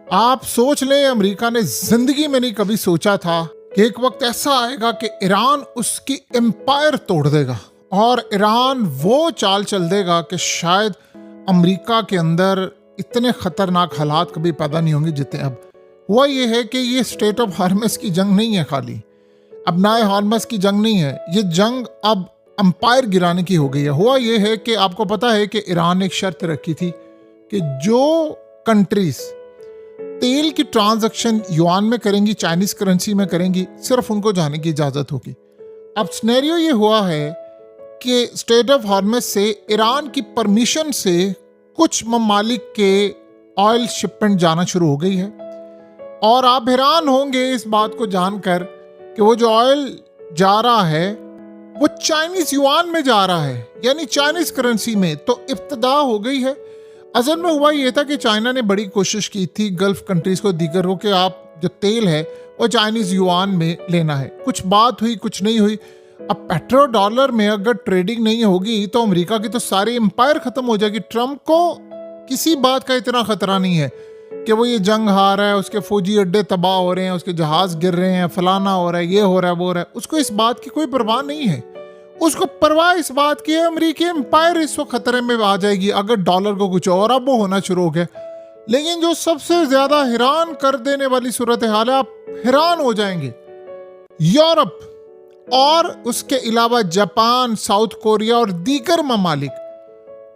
आप सोच लें, अमेरिका ने जिंदगी में नहीं कभी सोचा था कि एक वक्त ऐसा आएगा कि ईरान उसकी एम्पायर तोड़ देगा और ईरान वो चाल चल देगा कि शायद अमेरिका के अंदर इतने खतरनाक हालात कभी पैदा नहीं होंगे जितने अब। हुआ ये है कि ये स्टेट ऑफ हार्मस की जंग नहीं है, खाली अब नए हार्मस की जंग नहीं है, ये जंग अब एम्पायर गिराने की हो गई है। हुआ ये है कि आपको पता है कि ईरान ने एक शर्त रखी थी कि जो कंट्रीज तेल की ट्रांजैक्शन युआन में करेंगी, चाइनीज करेंसी में करेंगी, सिर्फ उनको जाने की इजाजत होगी। अब सिनेरियो ये हुआ है कि स्टेट ऑफ हार्मस से ईरान की परमिशन से कुछ ममालिक के ऑयल शिपमेंट जाना शुरू हो गई है। और आप हैरान होंगे इस बात को जानकर कि वो जो ऑयल जा रहा है वो चाइनीज युआन में जा रहा है, यानी चाइनीज करेंसी में। तो इब्तदा हो गई है। असल में हुआ ये था कि चाइना ने बड़ी कोशिश की थी गल्फ कंट्रीज को दीगर हो कि आप जो तेल है वो चाइनीज युआन में लेना है। कुछ बात हुई, कुछ नहीं हुई। अब पेट्रो डॉलर में अगर ट्रेडिंग नहीं होगी तो अमेरिका की तो सारी एम्पायर खत्म हो जाएगी। ट्रम्प को किसी बात का इतना खतरा नहीं है कि वो ये जंग हार रहा है, उसके फौजी अड्डे तबाह हो रहे हैं, उसके जहाज गिर रहे हैं, फलाना हो रहा है, ये हो रहा है, वो हो रहा है। उसको इस बात की कोई परवाह नहीं है। उसको परवाह इस बात की है अमेरिकी एम्पायर इस वक्त खतरे में आ जाएगी अगर डॉलर को कुछ और अब वो होना शुरू हो गया। लेकिन जो सबसे ज्यादा हैरान कर देने वाली सूरत हाल है, आप हैरान हो जाएंगे, यूरोप और उसके अलावा जापान, साउथ कोरिया और दीगर ममालिक,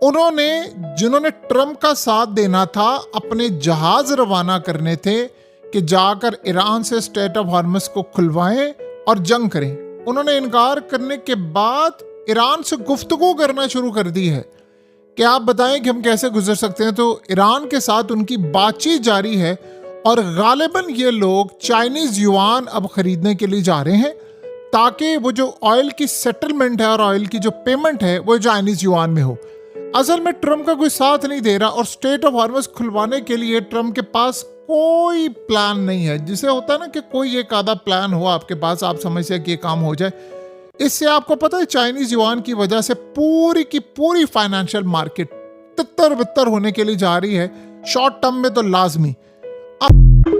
उन्होंने जिन्होंने ट्रम्प का साथ देना था अपने जहाज रवाना करने थे कि जाकर ईरान से स्टेट ऑफ हार्मस को खुलवाएं और जंग करें। उन्होंने इनकार करने के बाद ईरान से गुफ्तगू करना शुरू कर दी है कि आप बताएं कि हम कैसे गुजर सकते हैं। तो ईरान के साथ उनकी बातचीत जारी है और गालिबन ये लोग चाइनीज युआन अब खरीदने के लिए जा रहे हैं ताकि वो जो ऑयल की सेटलमेंट है और ऑयल की जो पेमेंट है वो चाइनीज युआन में हो। असल में ट्रम्प का कोई साथ नहीं दे रहा और स्टेट ऑफ हार्मस खुलवाने के लिए ट्रम्प के पास कोई प्लान नहीं है। जिसे होता है ना कि कोई एक आधा प्लान हो आपके पास, आप समझते हैं कि ये काम हो जाए। इससे आपको पता है चाइनीज युआन की वजह से पूरी की पूरी फाइनेंशियल मार्केट तितर बितर होने के लिए जा रही है, शॉर्ट टर्म में तो लाजमी। अब